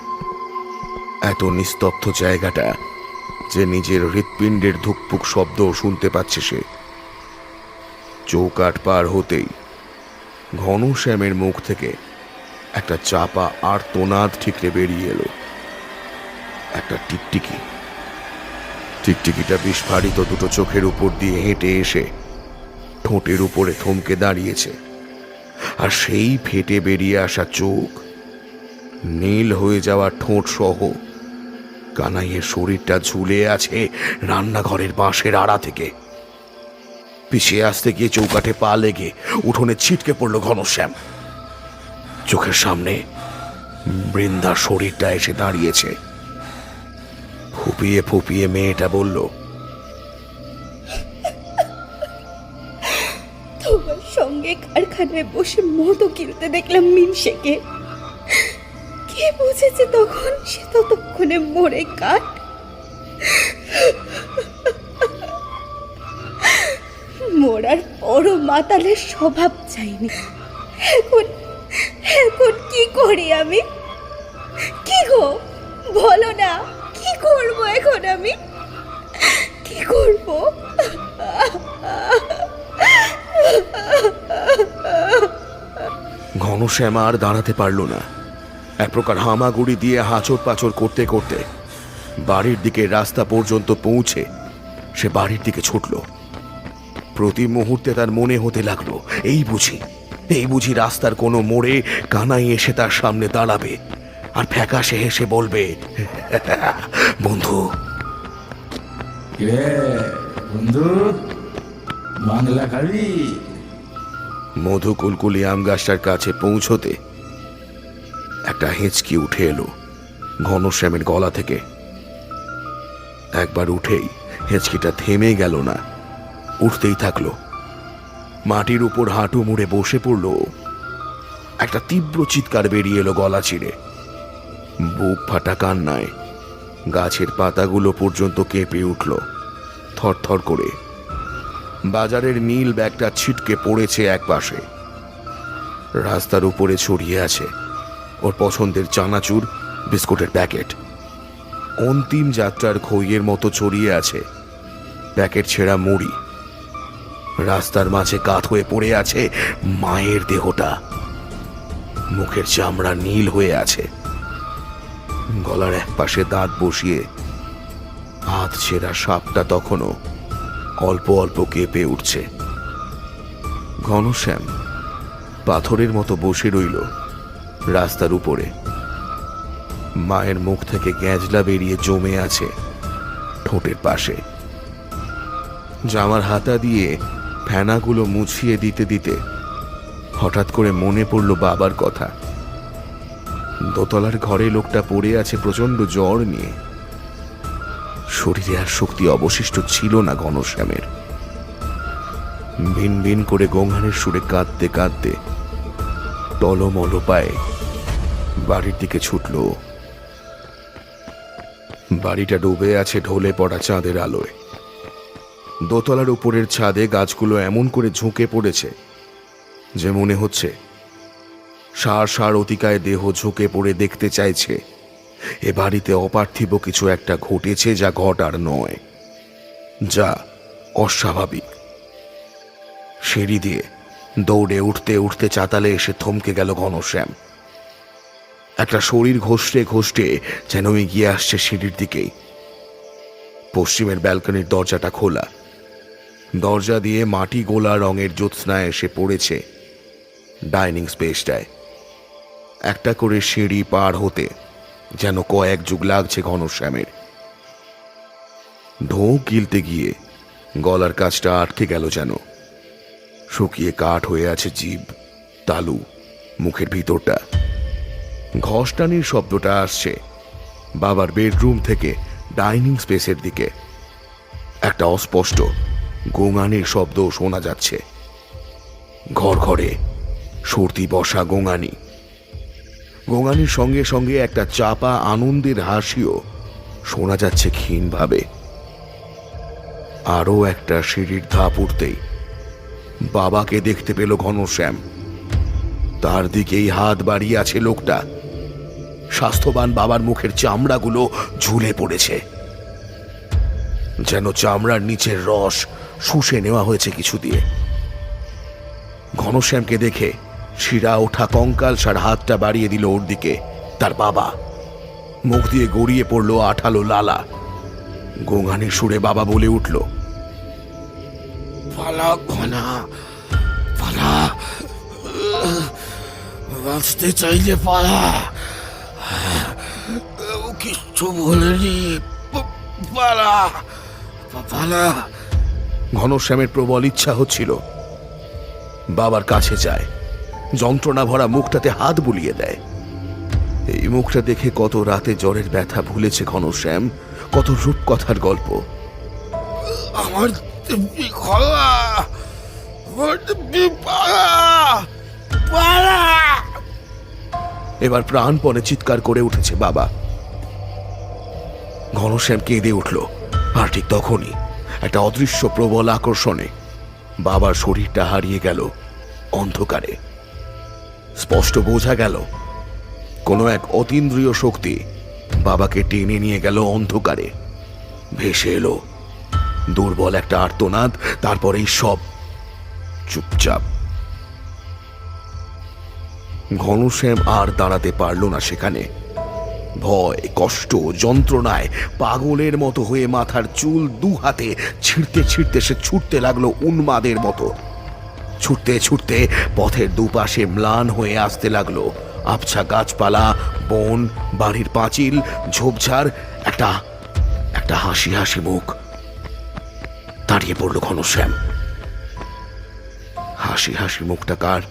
[SPEAKER 1] এত নিস্তব্ধ জায়গাটা যে নিজের হৃৎপিণ্ডের ধুকপুক শব্দ শুনতে পাচ্ছে সে। চৌকাঠ পার হতেই ঘনশ্যামের মুখ থেকে একটা চাপা আর্তনাদ ঠিকরে বেরিয়ে এলো। একটা টিকটিকি। টিকটিকিটা বিস্ফারিত দুটো চোখের উপর দিয়ে হেঁটে এসে ঠোঁটের উপরে থমকে দাঁড়িয়েছে, আর সেই ফেটে বেরিয়ে আসা চোখ, নীল হয়ে যাওয়া ঠোঁট সহ কানাইয়ের শরীরটা ঝুলে আছে রান্নাঘরের বাঁশের আড়া থেকে। পিছিয়ে আসতে গিয়ে চৌকাঠে পা লেগে উঠোনে ছিটকে পড়ল ঘনশ্যাম। চোখের সামনে বৃন্দার শরীরটা এসে দাঁড়িয়েছে। ফুপিয়ে ফুপিয়ে মেয়েটা বলল,
[SPEAKER 4] তোমার সঙ্গে কারখানায় বসে মধু কিনতে দেখলাম মিনসেকে। কে বুঝেছে তখন সে ততক্ষণে মরে কাঠ। মরার পরও মাতালের স্বভাব চাইনি। এখন এখন কি করি আমি? কি গো বলো না, কি করব এখন আমি? কি করব?
[SPEAKER 1] ঘনশ্যাম আর দাঁড়াতে পারল না। এক প্রকার হামাগুড়ি দিয়ে হাঁচড় পাচড় করতে করতে বাড়ির দিকে রাস্তা পর্যন্ত পৌঁছে সে বাড়ির দিকে ছুটল। প্রতি মুহূর্তে তার মনে হতে লাগলো, এই বুঝি রাস্তার কোনো মোড়ে কানাই এসে তার সামনে দাঁড়াবে আর ফ্যাকাশে হেসে বলবে, বন্ধু।
[SPEAKER 3] বন্ধু, বাংলা খাবি?
[SPEAKER 1] মধু কুলকুলি আম গাছটার কাছে পৌঁছতে একটা হেঁচকি উঠে এলো ঘনশ্যামের গলা থেকে। একবার উঠেই হেঁচকিটা থেমে গেল না, উঠতেই থাকলো। মাটির উপর হাঁটু মুড়ে বসে পড়ল। একটা তীব্র চিৎকার বেরিয়ে এলো গলা চিড়ে। বুক ফাটা কান্নায় গাছের পাতাগুলো পর্যন্ত কেঁপে উঠল থরথর করে। বাজারের নীল ব্যাগটা ছিটকে পড়েছে এক পাশে। রাস্তার উপরে ছড়িয়ে আছে ওর পছন্দের চানাচুর, বিস্কুটের প্যাকেট। অন্তিম যাত্রার খইয়ের মতো ছড়িয়ে আছে প্যাকেট ছেঁড়া মুড়ি। রাস্তার মাঝে কাত হয়ে পড়ে আছে মায়ের দেহটা। মুখের চামড়া নীল হয়ে আছে। গলার এক পাশে দাঁত বসিয়ে হাত ছেঁড়া সাপটা তখনও অল্প অল্প কেঁপে উঠছে। ঘনশ্যাম পাথরের মতো বসে রইল রাস্তার উপরে। মায়ের মুখ থেকে গ্যাঁজলা বেরিয়ে জমে আছে ঠোঁটের পাশে। জামার হাতা দিয়ে ফেনাগুলো মুছিয়ে দিতে দিতে হঠাৎ করে মনে পড়ল বাবার কথা। দোতলার ঘরে লোকটা পড়ে আছে প্রচন্ড জ্বর নিয়ে। শরীরে আর শক্তি অবশিষ্ট ছিল না ঘনশ্যামের। ভিন ভিন করে গঙ্গানের সুরে কাঁদতে কাঁদতে টলমল পায়ে বাড়ির দিকে ছুটল। বাড়িটা ডুবে আছে ঢলে পড়া চাঁদের আলোয়। দোতলার উপরের ছাদে গাছগুলো এমন করে ঝুঁকে পড়েছে যে মনে হচ্ছে সার সার অতিকায় দেহ ঝুঁকে পড়ে দেখতে চাইছে এ বাড়িতে অপার্থিব কিছু একটা ঘটেছে, যা ঘটার নয়, যা অস্বাভাবিক। সিঁড়ি দিয়ে দৌড়ে উঠতে উঠতে চাতালে এসে থমকে গেল ঘনশ্যাম। একটা শরীর ঘষতে ঘষতে যেন এগিয়ে আসছে সিঁড়ির দিকেই। পশ্চিমের ব্যালকনির দরজাটা খোলা। দরজা দিয়ে মাটি গোলা রঙের জ্যোৎস্নায় এসে পড়েছে ডাইনিং স্পেসটায়। একটা করে সিঁড়ি পার হতে যেন কয়েক যুগ লাগছে ঘনশ্যামের। ঢোক গিলতে গিয়ে গলার কাছটা আটকে গেল যেন। শুকিয়ে কাঠ হয়ে আছে জিভ, তালু, মুখের ভিতরটা। ঘষটানির শব্দটা আসছে বাবার বেডরুম থেকে ডাইনিং স্পেসের দিকে। একটা অস্পষ্ট গোঙানির শব্দ শোনা যাচ্ছে। ঘর ঘরে সর্দি বসা গোঙানি। গোঙানির সঙ্গে সঙ্গে একটা চাপা আনন্দের হাসিও শোনা যাচ্ছে ক্ষীণভাবে। আরও একটা সিঁড়ির ধাপ উঠতেই বাবাকে দেখতে পেল ঘনশ্যাম। তার দিকেই হাত বাড়িয়ে আছে লোকটা। স্বাস্থ্যবান বাবার মুখের চামড়াগুলো ঝুলে পড়েছে। যেন চামড়ার নিচের রস শুষে নেওয়া হয়েছে কিছু দিয়ে। ঘনশ্যামকে দেখে শিরা ওঠা কঙ্কাল সার হাতটা বাড়িয়ে দিল ওর দিকে তার বাবা। মুখ দিয়ে গড়িয়ে পড়লো আঠালো লালা। গোঙানির সুরে বাবা বলে উঠল,
[SPEAKER 6] পালা ঘনা, পালা, বাঁচতে চাইলে পালা, ও কিচ্ছু বলেনি, পালা, পালা।
[SPEAKER 1] ঘনশ্যামের প্রবল ইচ্ছা হচ্ছিল বাবার কাছে যায়, যন্ত্রণা ভরা মুখটাতে হাত বুলিয়ে দেয়। এই মুখটা দেখে কত রাতে জ্বরের ব্যথা ভুলেছে ঘনশ্যাম, কত রূপকথার গল্প।
[SPEAKER 6] আমার দিব্যি খোলা, আমার দিব্যি পালা, পালা।
[SPEAKER 1] এবার প্রাণপণে চিৎকার করে উঠেছে বাবা। ঘনশ্যাম কেঁদে উঠল, আর ঠিক তখনই একটা অদৃশ্য প্রবল আকর্ষণে বাবার শরীরটা হারিয়ে গেল অন্ধকারে। স্পষ্ট বোঝা গেল কোনো এক অতীন্দ্রিয় শক্তি বাবাকে টেনে নিয়ে গেল অন্ধকারে। ভেসে এলো দুর্বল একটা আর্তনাদ, তারপরেই সব চুপচাপ। ঘনশ্যাম আর দাঁড়াতে পারল না সেখানে। ভয়, কষ্ট, যন্ত্রণায় পাগলের মতো হয়ে মাথার চুল দু হাতে ছিঁড়তে ছিঁড়তে সে ছুটতে লাগলো উন্মাদের মতো। ছুটতে ছুটতে পথের দুপাশে ম্লান হয়ে আসতে লাগলো আবছা গাছপালা, বন, বাড়ির পাঁচিল, ঝোপঝাড়। একটা হাসি হাসি মুখ। দাঁড়িয়ে পড়ল ঘনশ্যাম। হাসি হাসি মুখটা কার?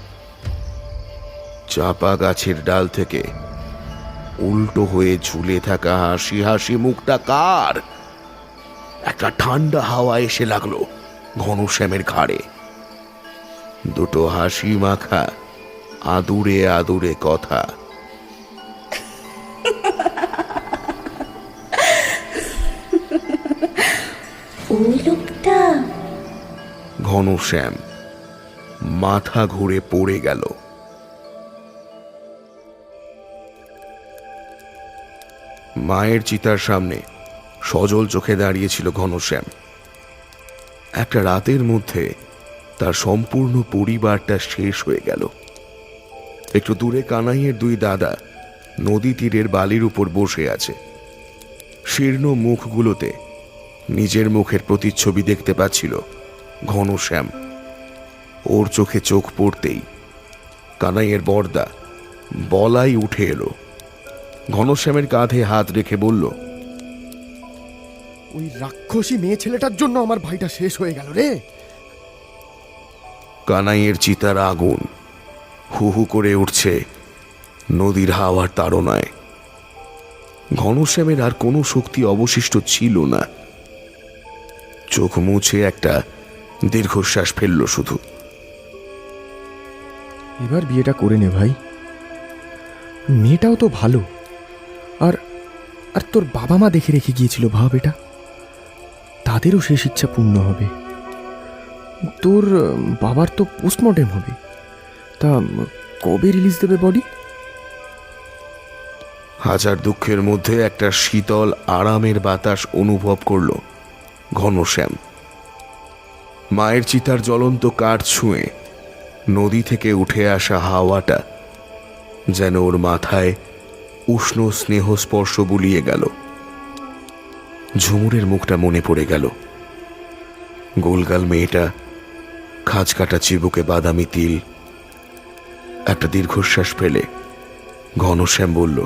[SPEAKER 1] চাপা গাছের ডাল থেকে উল্টো হয়ে ঝুলে থাকা হাসি হাসি মুখটা কার? একটা ঠান্ডা হাওয়া এসে লাগলো ঘনশ্যামের ঘাড়ে। দুটো হাসি মাখা আদুরে আদুরে কথা।
[SPEAKER 4] ওই লোকটা।
[SPEAKER 1] ঘনশ্যাম মাথা ঘুরে পড়ে গেল। মায়ের চিতার সামনে সজল চোখে দাঁড়িয়েছিল ঘনশ্যাম। একটা রাতের মধ্যে তার সম্পূর্ণ পরিবারটা শেষ হয়ে গেল। একটু দূরে কানাইয়ের দুই দাদা নদী তীরের বালির উপর বসে আছে। শীর্ণ মুখগুলোতে নিজের মুখের প্রতিচ্ছবি দেখতে পাচ্ছিল ঘনশ্যাম। ওর চোখে চোখ পড়তেই কানাইয়ের বড়দা বলাই উঠে এলো। ঘনশ্যামের কাঁধে হাত রেখে বলল,
[SPEAKER 7] ওই রাক্ষসী মেয়ে ছেলেটার জন্য আমার ভাইটা শেষ হয়ে গেল রে।
[SPEAKER 1] কানাইয়ের চিতার আগুন হু হু করে উঠছে নদীর হাওয়ার তাড়নায়। ঘনশ্যামের আর কোনো শক্তি অবশিষ্ট ছিল না। চোখ মুছে একটা দীর্ঘশ্বাস ফেলল শুধু।
[SPEAKER 7] এবার বিয়েটা করে নে ভাই, মেয়েটাও তো ভালো। আর আর তোর বাবা মা দেখে রেখে গিয়েছিল, ভাব এটা, তাদেরও শেষ ইচ্ছা পূর্ণ হবে। তোর বাবার তো পোস্টমর্টেম হবে, তা কবে রিলিজ দেবে বডি?
[SPEAKER 1] হাজার দুঃখের মধ্যে একটা শীতল আরামের বাতাস অনুভব করল ঘনশ্যাম। মায়ের চিতার জ্বলন্ত কাঠ ছুঁয়ে নদী থেকে উঠে আসা হাওয়াটা যেন ওর মাথায় উষ্ণ স্নেহ স্পর্শ বুলিয়ে গেল। ঝুমুরের মুখটা মনে পড়ে গেল। গোলগাল মেয়েটা, খাঁজ কাটা চিবুকে বাদামি তিল। একটা দীর্ঘশ্বাস ফেলে ঘনশ্যাম বলল,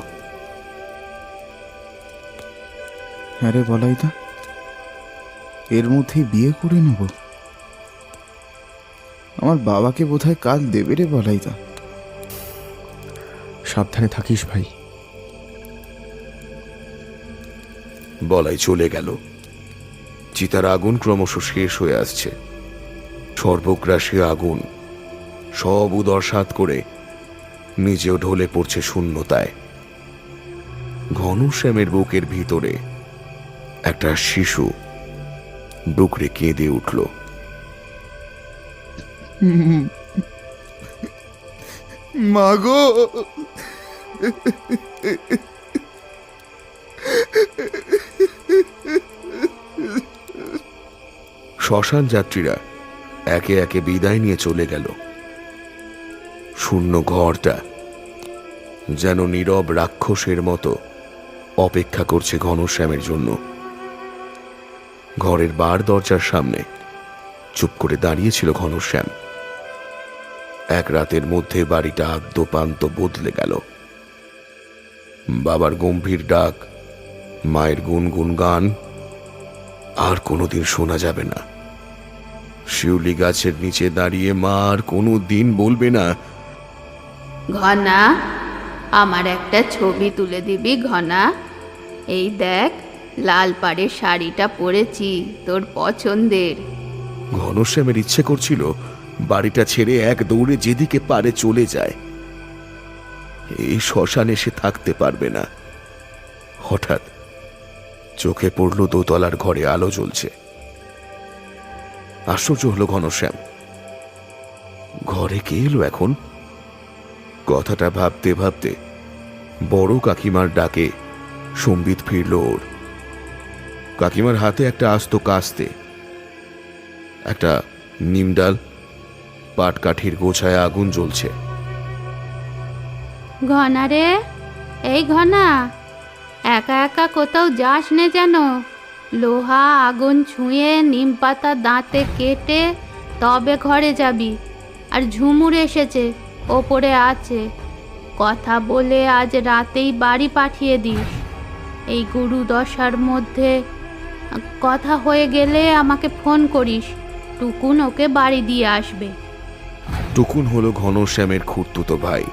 [SPEAKER 2] হ্যাঁ রে বলাইদা, এর মধ্যেই বিয়ে করে নেব। আমার বাবাকে বোধহয় কাল দেবে রে বলাইদা।
[SPEAKER 7] সাবধানে থাকিস ভাই।
[SPEAKER 1] বলাই চলে গেল। চিতার আগুন ক্রমশ শেষ হয়ে আসছে। সর্বগ্রাসী আগুন সব উদরসাৎ করে নিজেও ঢলে পড়ছে শূন্যতায়। ঘনশ্যামের বুকের ভিতরে একটা শিশু ডুকরে কেঁদে উঠল।
[SPEAKER 2] মাগো,
[SPEAKER 1] শ্মশান যাত্রীরা একে একে বিদায় নিয়ে চলে গেল। শূন্য ঘরটা যেন নীরব রাক্ষসের মতো অপেক্ষা করছে ঘনশ্যামের জন্য। ঘরের বার দরজার সামনে চুপ করে দাঁড়িয়েছিল ঘনশ্যাম। এক রাতের মধ্যে বাড়িটা আদ্যপান্ত বদলে গেল। বাবার গম্ভীর ডাক, মায়ের গুনগুন গান আর কোনোদিন শোনা যাবে না। শিউলি গাছের নিচে দাঁড়িয়ে মা আর কোনো দিন বলবে না,
[SPEAKER 5] ঘনা, আমার একটা ছবি তুলে দিবি ঘনা? এই দেখ, লাল পাড়ের শাড়িটা পরেছি, তোর পছন্দের।
[SPEAKER 1] ঘনশ্যামের ইচ্ছে করছিল বাড়িটা ছেড়ে এক দৌড়ে যেদিকে পারে চলে যায়। এই শ্মশানে সে থাকতে পারবে না। হঠাৎ চোখে পড়ল দোতলার ঘরে আলো জ্বলছে। আশ্চর্য হলো ঘনশ্যাম, ঘরে কে এলো এখন? কথাটা ভাবতে ভাবতে বড় কাকিমার ডাকে সম্বিত ফিরল ওর। কাকিমার হাতে একটা আস্ত কাস্তে, একটা নিমডাল, পাটকাঠির গোছায় আগুন জ্বলছে।
[SPEAKER 5] ঘনা রে, এই ঘনা, একা একা কোথাও যাস নে যেন। লোহা আগুন ছুঁয়ে নিম পাতা দাঁতে কেটে তবে ঘরে যাবি। আর ঝুমুর এসেছে, ওপরে আছে, কথা বলে আজ রাতেই বাড়ি পাঠিয়ে দিস। এই গুরু দশার মধ্যে কথা হয়ে গেলে আমাকে ফোন করিস, টুকুন ওকে বাড়ি দিয়ে আসবে।
[SPEAKER 1] টুকুন হলো ঘনশ্যামের খুড়তুতো ভাই।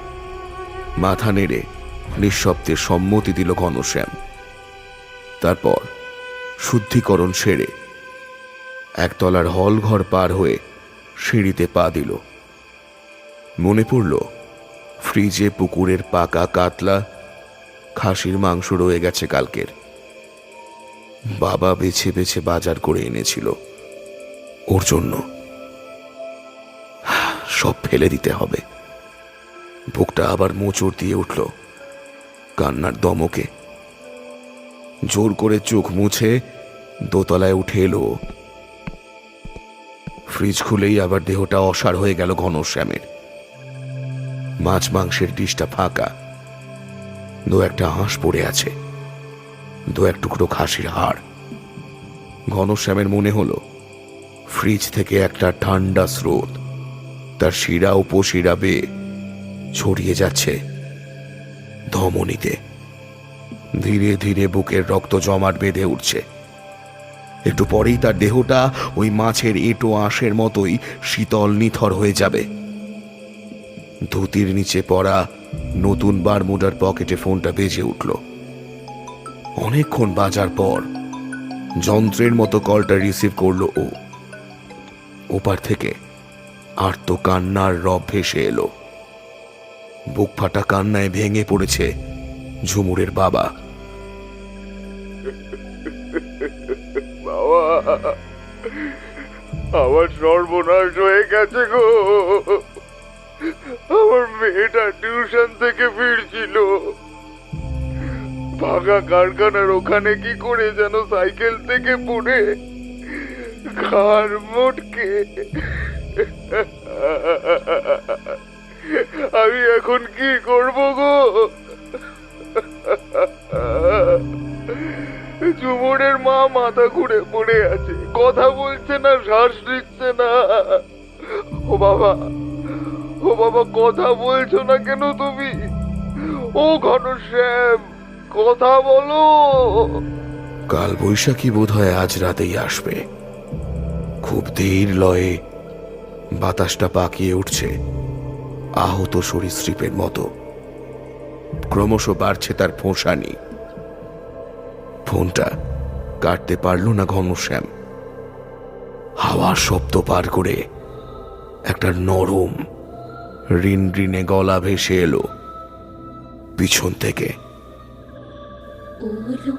[SPEAKER 1] মাথা নেড়ে নিঃশব্দে সম্মতি দিল ঘনশ্যাম। তারপর শুদ্ধিকরণ সেরে একতলার হল ঘর পার হয়ে সিঁড়িতে পা দিল। মনে পড়ল ফ্রিজে পুকুরের পাকা কাতলা, খাসির মাংস রয়ে গেছে কালকের। বাবা বেছে বেছে বাজার করে এনেছিল ওর জন্য। সব ফেলে দিতে হবে। বুকটা আবার মোচড় দিয়ে উঠল কান্নার দমকে। জোর করে চোখ মুছে দোতলায় উঠে এলো। ফ্রিজ খুলেই আবার দেহটা অসাড় হয়ে গেল ঘনশ্যামের। মাছ মাংসের ডিশটা ফাঁকা, দু একটা হাঁস পড়ে আছে, দু এক টুকরো খাসির হাড়। ঘনশ্যামের মনে হলো ফ্রিজ থেকে একটা ঠান্ডা স্রোত তার শিরা উপশিরা বেয়ে ছড়িয়ে যাচ্ছে ধমনীতে। ধীরে ধীরে বুকের রক্ত জমাট বেঁধে উঠছে। একটু পরেই তার দেহটা ওই মাছের এঁটো আঁশের মতোই শীতল নিথর হয়ে যাবে। ধুতির নিচে পড়া নতুন বারমুডার পকেটে ফোনটা বেজে উঠল। অনেকক্ষণ বাজার পর যন্ত্রের মতো কলটা রিসিভ করলো ও। ওপার থেকে আর্ত কান্নার রব ভেসে এলো। বুক ফাটা কান্নায় ভেঙে পড়েছে ঝুমুরের বাবা।
[SPEAKER 2] বাবা, আমার সর্বনাশ হয়ে গেছে গো। আমার মেয়েটা টিউশন থেকে ফিরছিল, ভাঙা কারখানার ওখানে কি করে যেন সাইকেল থেকে পড়ে ঘাড় মোটকে। আমি এখন কি করব গো? ঝুমুরের মা মাথা ঘুরে পড়ে আছে, কথা বলছে না, শ্বাস নিচ্ছে না। ও বাবা, ও বাবা, কথা বলছো না কেন তুমি? ও ঘনশ্যাম, কথা বলো।
[SPEAKER 1] কাল বৈশাখী বোধ হয় আজ রাতেই আসবে। খুব ধীর লয়ে বাতাসটা পাকিয়ে উঠছে আহত সরীসৃপের মতো। ক্রমশ বাড়ছে তার ফোঁসানি। ফোনটা কাটতে পারল না ঘনশ্যাম। হাওয়ার শব্দ পার করে একটা নরম রিন রিনে গলা ভেসে এলো পিছন থেকে।
[SPEAKER 4] ও হলো